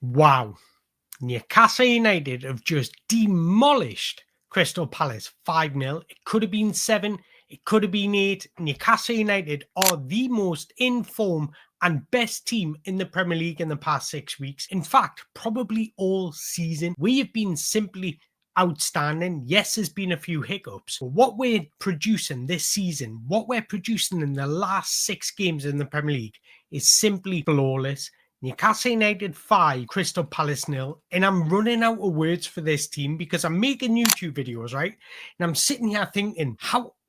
Wow. Newcastle United have just demolished Crystal Palace 5-0. It could have been 7. It could have been 8. Newcastle United are the most in form and best team in the Premier League in the past 6 weeks. In fact, probably all season. We have been simply outstanding. Yes, there's been a few hiccups, but what we're producing this season, what we're producing in the last 6 games in the Premier League is simply flawless. Newcastle United 5, Crystal Palace 0. And I'm running out of words for this team because I'm making YouTube videos, right? And I'm sitting here thinking,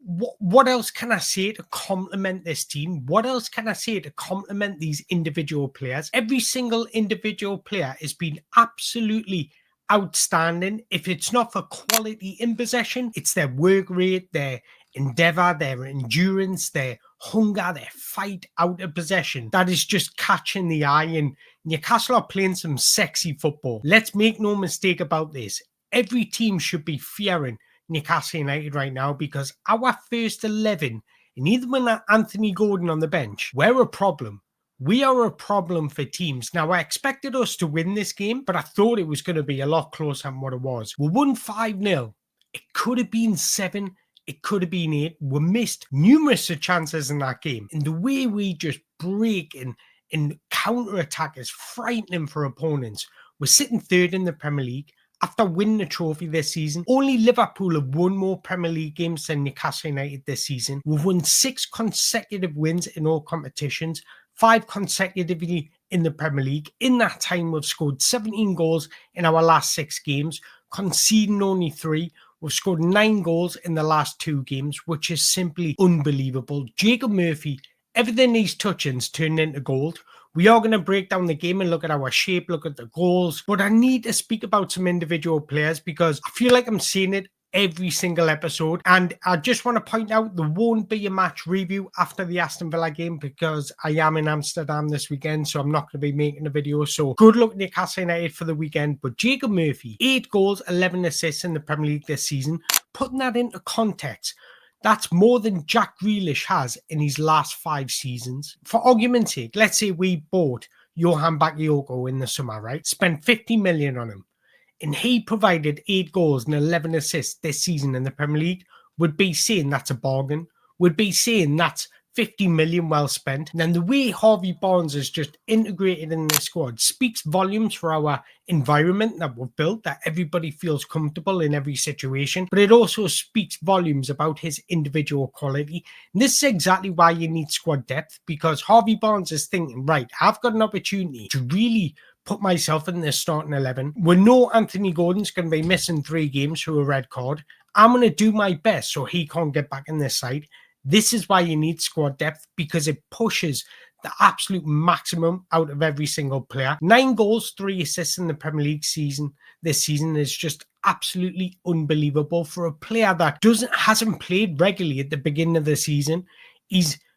what else can I say to compliment this team? What else can I say to compliment these individual players? Every single individual player has been absolutely outstanding. If it's not for quality in possession, it's their work rate, their endeavour, their endurance, their hunger, their fight out of possession. That is just catching the eye, and Newcastle are playing some sexy football. Let's make no mistake about this. Every team should be fearing Newcastle United right now because our first 11, and even with Anthony Gordon on the bench, we're a problem. We are a problem for teams. Now, I expected us to win this game, but I thought it was going to be a lot closer than what it was. We won 5-0. It could have been 7. It could have been 8. We missed numerous chances in that game. And the way we just break and counter-attack is frightening for opponents. We're sitting third in the Premier League after winning the trophy this season. Only Liverpool have won more Premier League games than Newcastle United this season. We've won 6 consecutive wins in all competitions, 5 consecutively in the Premier League. In that time, we've scored 17 goals in our last 6 games, conceding only 3. We've scored 9 goals in the last 2 games, which is simply unbelievable. Jacob Murphy, everything he's touching's turned into gold. We are going to break down the game and look at our shape, look at the goals. But I need to speak about some individual players because I feel like I'm seeing it every single episode. And I just want to point out there won't be a match review after the Aston Villa game because I am in Amsterdam this weekend, so I'm not going to be making a video. So good luck Newcastle United for the weekend. But Jacob Murphy, 8 goals, 11 assists in the Premier League this season. Putting that into context, that's more than Jack Grealish has in his last 5 seasons. For argument's sake, let's say we bought Johan Bakayoko in the summer, right? Spent 50 million on him. And he provided 8 goals and 11 assists this season in the Premier League. Would be saying that's a bargain. Would be saying that's 50 million well spent. And then the way Harvey Barnes is just integrated in the squad speaks volumes for our environment that we've built, that everybody feels comfortable in every situation. But it also speaks volumes about his individual quality. And this is exactly why you need squad depth, because Harvey Barnes is thinking, right, I've got an opportunity to really put myself in the starting 11. We know Anthony Gordon's going to be missing 3 games through a red card. I'm going to do my best so he can't get back in this side. This is why you need squad depth, because it pushes the absolute maximum out of every single player. 9 goals, 3 assists in the Premier League season. This season is just absolutely unbelievable for a player that hasn't played regularly at the beginning of the season.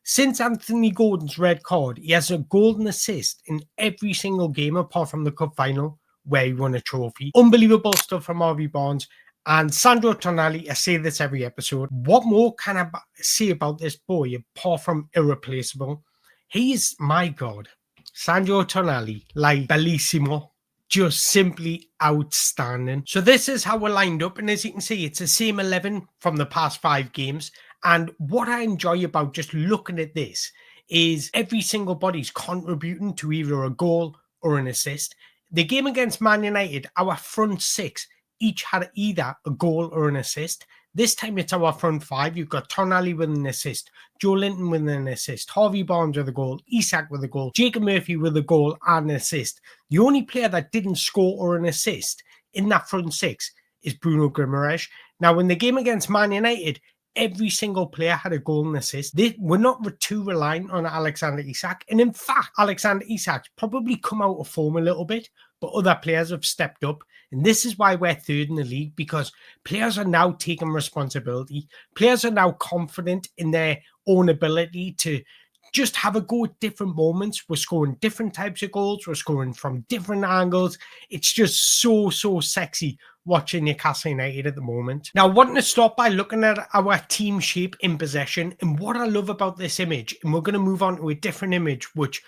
Since Anthony Gordon's red card, he has a golden assist in every single game apart from the cup final where he won a trophy. Unbelievable stuff from Harvey Barnes. And Sandro Tonali, I say this every episode. What more can I say about this boy apart from irreplaceable? He is, my God, Sandro Tonali, like bellissimo. Just simply outstanding. So this is how we're lined up. And as you can see, it's the same 11 from the past 5 games. And what I enjoy about just looking at this is every single body's contributing to either a goal or an assist. The game against Man United, our front 6 each had either a goal or an assist. This time it's our front 5. You've got Tonali with an assist, Joe Linton with an assist, Harvey Barnes with a goal, Isak with a goal, Jacob Murphy with a goal and an assist. The only player that didn't score or an assist in that front 6 is Bruno Guimaraes. Now, in the game against Man United, every single player had a goal and assist. We're not too reliant on Alexander Isak. And in fact, Alexander Isak's probably come out of form a little bit, but other players have stepped up. And this is why we're third in the league, because players are now taking responsibility. Players are now confident in their own ability to just have a go at different moments. We're scoring different types of goals. We're scoring from different angles. It's just so sexy watching Newcastle United at the moment. Now, I want to start by looking at our team shape in possession. And what I love about this image, and we're going to move on to a different image, which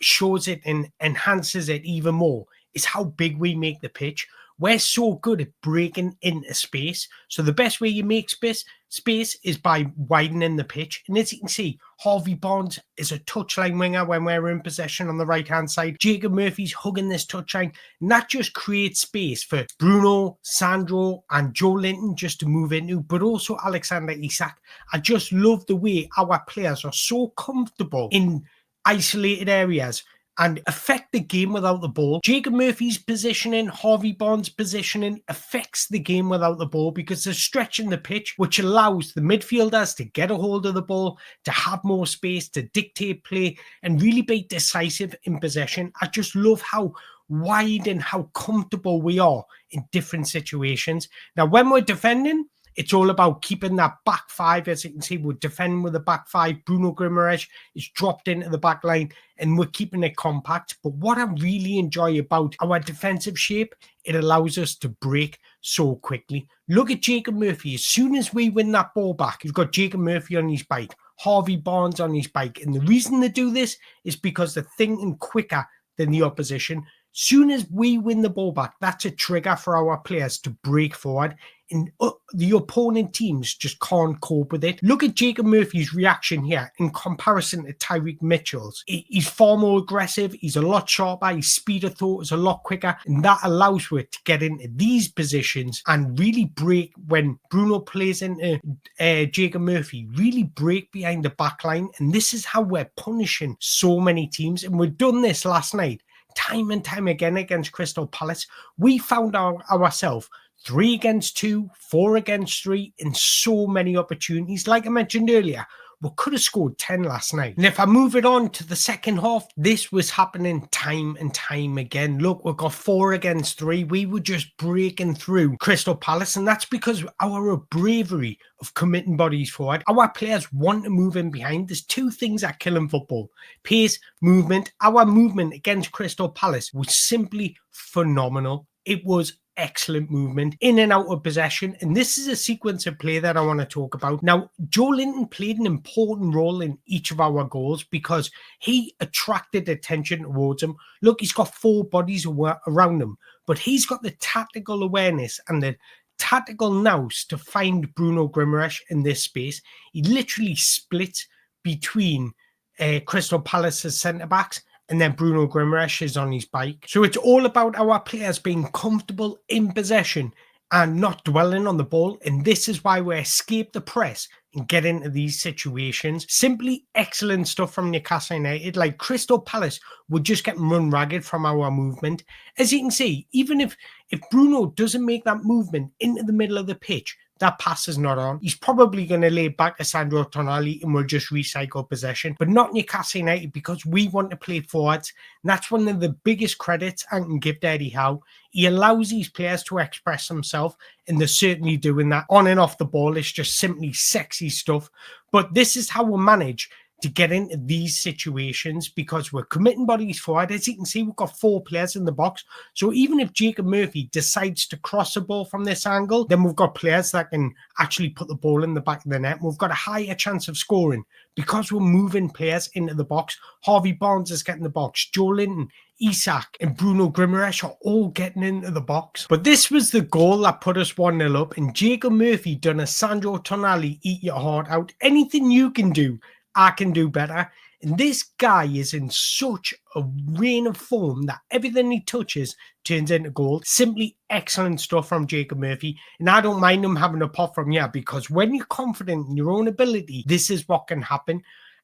shows it and enhances it even more, is how big we make the pitch. We're so good at breaking into space. So the best way you make space is by widening the pitch. And as you can see, Harvey Barnes is a touchline winger when we're in possession on the right-hand side. Jacob Murphy's hugging this touchline. And that just creates space for Bruno, Sandro, and Joe Linton just to move into, but also Alexander Isak. I just love the way our players are so comfortable in isolated areas and affect the game without the ball. Jacob Murphy's positioning, Harvey Barnes' positioning affects the game without the ball because they're stretching the pitch, which allows the midfielders to get a hold of the ball, to have more space, to dictate play, and really be decisive in possession. I just love how wide and how comfortable we are in different situations. Now, when we're defending, it's all about keeping that back five. As you can see, we're defending with the back five. Bruno Guimaraes is dropped into the back line and we're keeping it compact. But what I really enjoy about our defensive shape, it allows us to break so quickly. Look at Jacob Murphy. As soon as we win that ball back, you've got Jacob Murphy on his bike, Harvey Barnes on his bike. And the reason they do this is because they're thinking quicker than the opposition. Soon as we win the ball back, that's a trigger for our players to break forward, and the opponent teams just can't cope with it. Look at Jacob Murphy's reaction here in comparison to Tyreek Mitchell's. He's far more aggressive, he's a lot sharper, his speed of thought is a lot quicker, and that allows for it to get into these positions and really break when Bruno plays into Jacob Murphy, really break behind the back line. And this is how we're punishing so many teams, and we've done this last night. Time and time again against Crystal Palace, we found ourselves 3 against 2, 4 against 3 in so many opportunities. Like I mentioned earlier, we could have scored 10 last night. And if I move it on to the second half, this was happening time and time again. Look, we've got 4 against 3. We were just breaking through Crystal Palace, and that's because our bravery of committing bodies forward. Our players want to move in behind. There's 2 things that kill in football: pace, movement. Our movement against Crystal Palace was simply phenomenal. It was excellent movement in and out of possession, and this is a sequence of play that I want to talk about. Now, Joe Linton played an important role in each of our goals because he attracted attention towards him. Look, he's got 4 bodies around him, but he's got the tactical awareness and the tactical nous to find Bruno Guimaraes in this space. He literally splits between Crystal Palace's centre-backs, and then Bruno Guimaraes is on his bike. So it's all about our players being comfortable in possession and not dwelling on the ball. And this is why we escape the press and get into these situations. Simply excellent stuff from Newcastle United. Like Crystal Palace would just get run ragged from our movement. As you can see, even if Bruno doesn't make that movement into the middle of the pitch, that pass is not on. He's probably going to lay back to Sandro Tonali and we'll just recycle possession. But not Newcastle United, because we want to play forwards. And that's one of the biggest credits I can give to Eddie Howe. He allows these players to express themselves, and they're certainly doing that. On and off the ball, it's just simply sexy stuff. But this is how we manage to get into these situations, because we're committing bodies forward. As you can see, we've got 4 players in the box. So even if Jacob Murphy decides to cross the ball from this angle, then we've got players that can actually put the ball in the back of the net. We've got a higher chance of scoring because we're moving players into the box. Harvey Barnes is getting the box. Joe Linton, Isak, and Bruno Guimaraes are all getting into the box. But this was the goal that put us 1-0 up, and Jacob Murphy done a Sandro Tonali eat your heart out. Anything you can do, I can do better. And this guy is in such a reign of form that everything he touches turns into gold. Simply excellent stuff from Jacob Murphy. And I don't mind him having a pop from here, because when you're confident in your own ability, this is what can happen.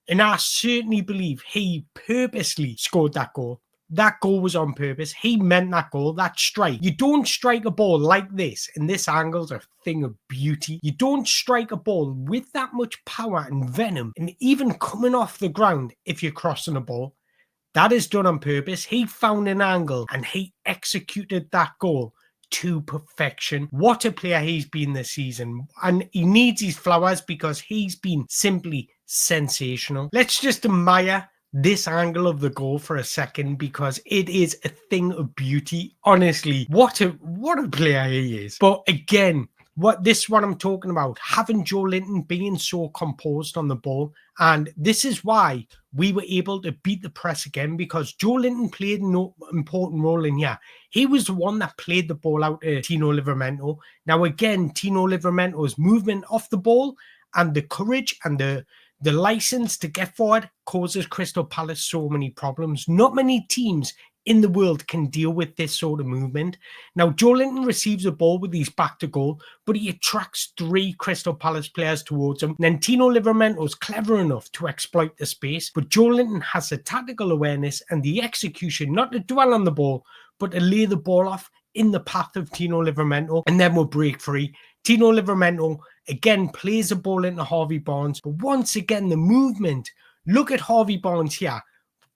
And I certainly believe he purposely scored that goal. That goal was on purpose. He meant that goal, that strike. You don't strike a ball like this, and this angle's a thing of beauty. You don't strike a ball with that much power and venom, and even coming off the ground if you're crossing a ball. That is done on purpose. He found an angle, and he executed that goal to perfection. What a player he's been this season. And he needs his flowers because he's been simply sensational. Let's just admire this angle of the goal for a second, because it is a thing of beauty. Honestly, what a player he is. But again, This is what I'm talking about. Having Joe Linton being so composed on the ball. And this is why we were able to beat the press again, because Joe Linton played no important role in here. He was the one that played the ball out to Tino Livramento. Now, again, Tino Livramento's movement off the ball and the courage and the license to get forward causes Crystal Palace so many problems. Not many teams in the world can deal with this sort of movement. Now, Joe Linton receives the ball with his back to goal, but he attracts 3 Crystal Palace players towards him. And then Tino Livramento's clever enough to exploit the space, but Joe Linton has the tactical awareness and the execution not to dwell on the ball, but to lay the ball off in the path of Tino Livramento, and then we'll break free. Tino Livramento again plays the ball into Harvey Barnes, but once again, the movement. Look at Harvey Barnes here,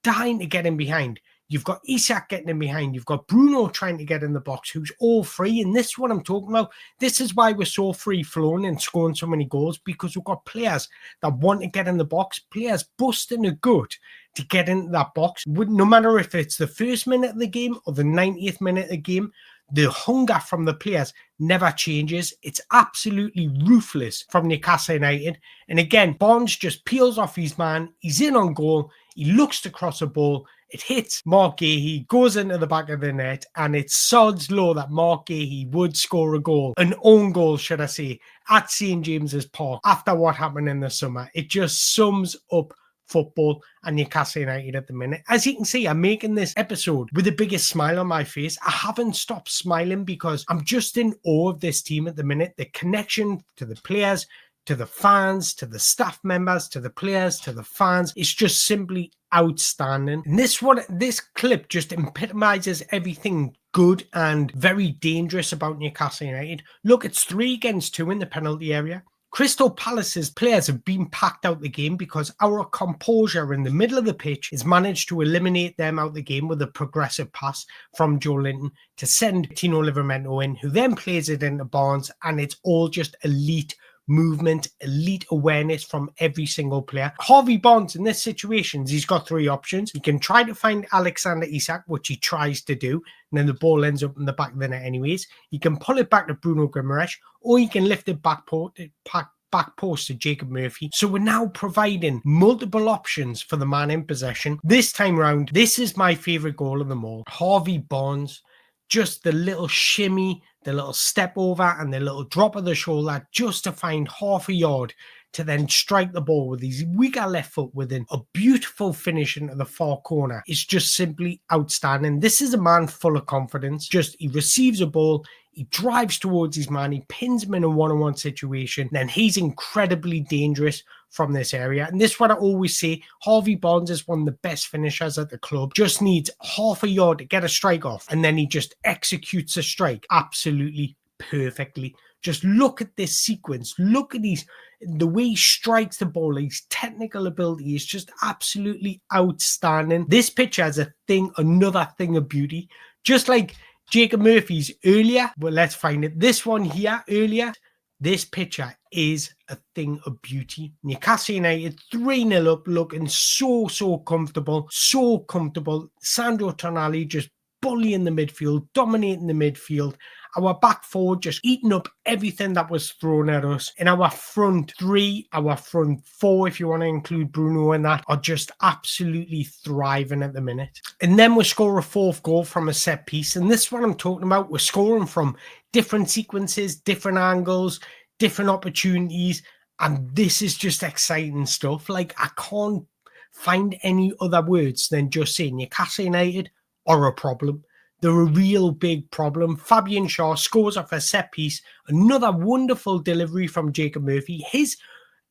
dying to get in behind. You've got Isak getting in behind. You've got Bruno trying to get in the box, who's all free. And this is what I'm talking about. This is why we're so free-flowing and scoring so many goals, because we've got players that want to get in the box, players busting a gut to get into that box. No matter if it's the first minute of the game or the 90th minute of the game, the hunger from the players never changes. It's absolutely ruthless from Newcastle United. And again, Barnes just peels off his man. He's in on goal. He looks to cross a ball. It hits Mark Gahey, goes into the back of the net, and it's sods law that Mark Gahey would score a goal, an own goal, should I say, at St. James's Park after what happened in the summer. It just sums up football and Newcastle United at the minute. As you can see, I'm making this episode with the biggest smile on my face. I haven't stopped smiling because I'm just in awe of this team at the minute. The connection to the players, to the fans, to the staff members, to the players, to the fans, it's just simply outstanding. And this clip just epitomizes everything good and very dangerous about Newcastle United. Look, it's 3-2 in the penalty area. Crystal Palace's players have been packed out the game because our composure in the middle of the pitch has managed to eliminate them out the game with a progressive pass from Joe Linton to send Tino Livramento in, who then plays it into Barnes, and it's all just elite movement, elite awareness from every single player. Harvey Barnes in this situation, he's got 3 options. He can try to find Alexander Isak, which he tries to do, and then the ball ends up in the back of the net anyways. He can pull it back to Bruno Guimaraes, or he can lift it back post to Jacob Murphy. So we're now providing multiple options for the man in possession. This time round, this is my favourite goal of them all. Harvey Barnes, just the little shimmy, the little step over and the little drop of the shoulder just to find half a yard to then strike the ball with his weaker left foot within a beautiful finish into the far corner. It's just simply outstanding. This is a man full of confidence. He receives a ball, he drives towards his man, he pins him in a one-on-one situation, then he's incredibly dangerous from this area. And this is what I always say, Harvey Barnes is one of the best finishers at the club. Just needs half a yard to get a strike off, and then he just executes a strike absolutely perfectly. Just look at this sequence. Look at the way he strikes the ball. His technical ability is just absolutely outstanding. This picture has another thing of beauty. Just like Jacob Murphy's earlier, but let's find it. This one here earlier, this picture is a thing of beauty. Newcastle United 3-0 up, looking so comfortable, so comfortable. Sandro Tonali just bullying the midfield, dominating the midfield. Our back four just eating up everything that was thrown at us. And our front 3, our front 4, if you want to include Bruno in that, are just absolutely thriving at the minute. And then we score a 4th goal from a set piece. And this is what I'm talking about. We're scoring from different sequences, different angles, different opportunities. And this is just exciting stuff. Like, I can't find any other words than just saying Newcastle United are a problem. They're a real big problem. Fabian Schär scores off a set piece. Another wonderful delivery from Jacob Murphy. His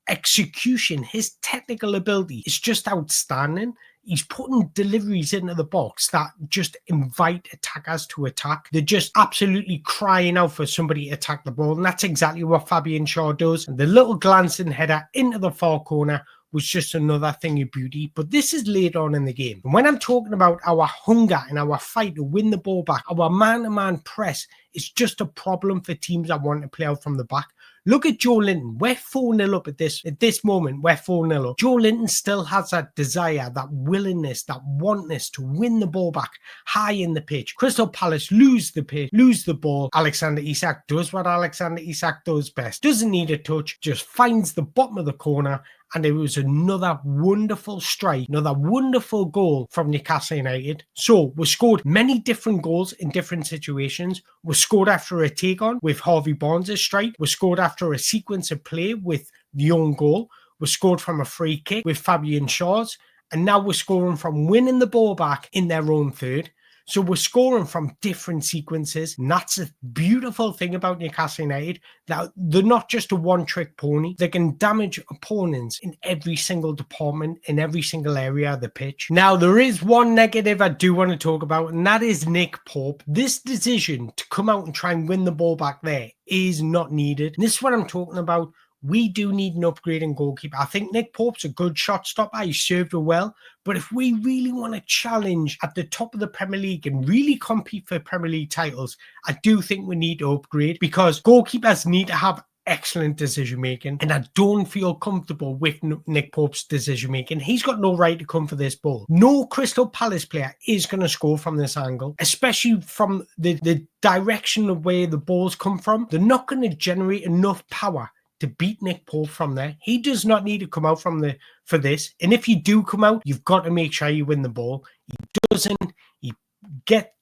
execution, his technical ability is just outstanding. He's putting deliveries into the box that just invite attackers to attack. They're just absolutely crying out for somebody to attack the ball. And that's exactly what Fabian Schär does. And the little glancing header into the far corner was just another thing of beauty. But this is later on in the game. And when I'm talking about our hunger and our fight to win the ball back, our man-to-man press is just a problem for teams that want to play out from the back. Look at Joe Linton. We're 4-0 up at this moment. We're 4-0 up. Joe Linton still has that desire, that willingness, that wantness to win the ball back high in the pitch. Crystal Palace lose the pitch, lose the ball. Alexander Isak does what Alexander Isak does best. Doesn't need a touch, just finds the bottom of the corner. And it was another wonderful strike, another wonderful goal from Newcastle United. So we scored many different goals in different situations. We scored after a take-on with Harvey Barnes' strike. We scored after a sequence of play with the own goal. We scored from a free kick with Fabian Schär's. And now we're scoring from winning the ball back in their own third. So we're scoring from different sequences. And that's a beautiful thing about Newcastle United, that they're not just a one-trick pony. They can damage opponents in every single department, in every single area of the pitch. Now, there is one negative I do want to talk about, and that is Nick Pope. This decision to come out and try and win the ball back there is not needed. And this is what I'm talking about. We do need an upgrade in goalkeeper. I think Nick Pope's a good shot stopper. He served her well. But if we really want to challenge at the top of the Premier League and really compete for Premier League titles, I do think we need to upgrade, because goalkeepers need to have excellent decision making, and I don't feel comfortable with Nick Pope's decision making. He's got no right to come for this ball. No Crystal Palace player is going to score from this angle, especially from the direction of where the balls come from. They're not going to generate enough power to beat Nick Pope from there. He does not need to come out for this. And if you do come out, you've got to make sure you win the ball. He doesn't. He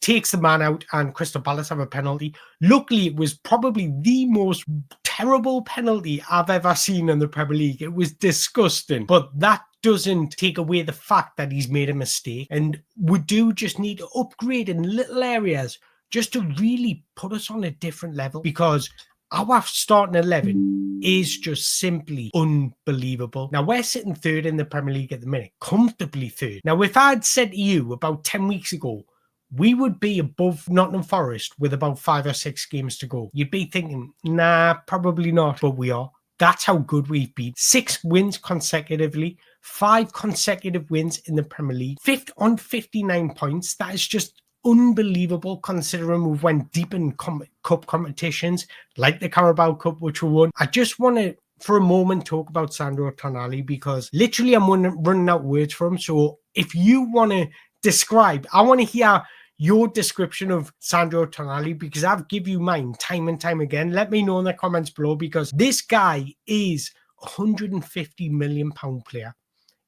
takes the man out, and Crystal Palace have a penalty. Luckily, it was probably the most terrible penalty I've ever seen in the Premier League. It was disgusting. But that doesn't take away the fact that he's made a mistake. And we do just need to upgrade in little areas just to really put us on a different level, because our starting 11 is just simply unbelievable. Now, we're sitting third in the Premier League at the minute, comfortably third. Now, if I'd said to you about 10 weeks ago, we would be above Nottingham Forest with about 5 or 6 games to go, you'd be thinking, nah, probably not, but we are. That's how good we've been. 6 wins consecutively, 5 consecutive wins in the Premier League, 5th on 59 points. That is just unbelievable, considering we've went deep in cup competitions like the Carabao Cup, which we won. I just want to, for a moment, talk about Sandro Tonali, because literally I'm running out words for him. So if you want to describe, I want to hear your description of Sandro Tonali, because I've given you mine time and time again. Let me know in the comments below, because this guy is a £150 million player.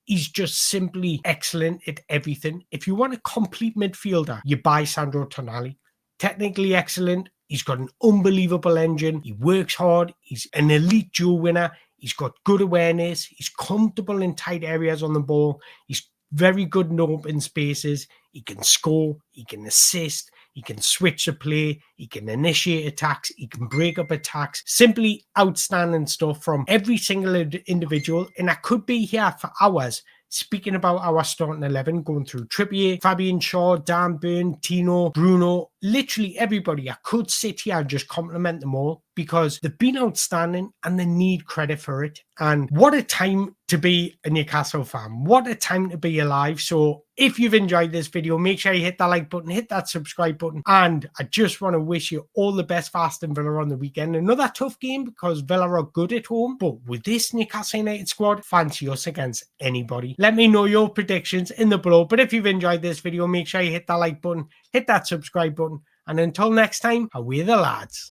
He's just simply excellent at everything. If you want a complete midfielder, you buy Sandro Tonali. Technically excellent. He's got an unbelievable engine. He works hard. He's an elite duel winner. He's got good awareness. He's comfortable in tight areas on the ball. He's very good in open spaces. He can score. He can assist. He can switch a play. He can initiate attacks. He can break up attacks. Simply outstanding stuff from every single individual. And I could be here for hours speaking about our starting 11, going through Trippier, Fabian Schär, Dan Burn, Tino, Bruno, literally everybody. I could sit here and just compliment them all, because they've been outstanding and they need credit for it. And what a time to be a Newcastle fan. What a time to be alive. So if you've enjoyed this video, make sure you hit that like button, hit that subscribe button. And I just want to wish you all the best for Aston Villa on the weekend. Another tough game, because Villa are good at home. But with this Newcastle United squad, fancy us against anybody. Let me know your predictions in the below. But if you've enjoyed this video, make sure you hit that like button, hit that subscribe button. And until next time, away the lads.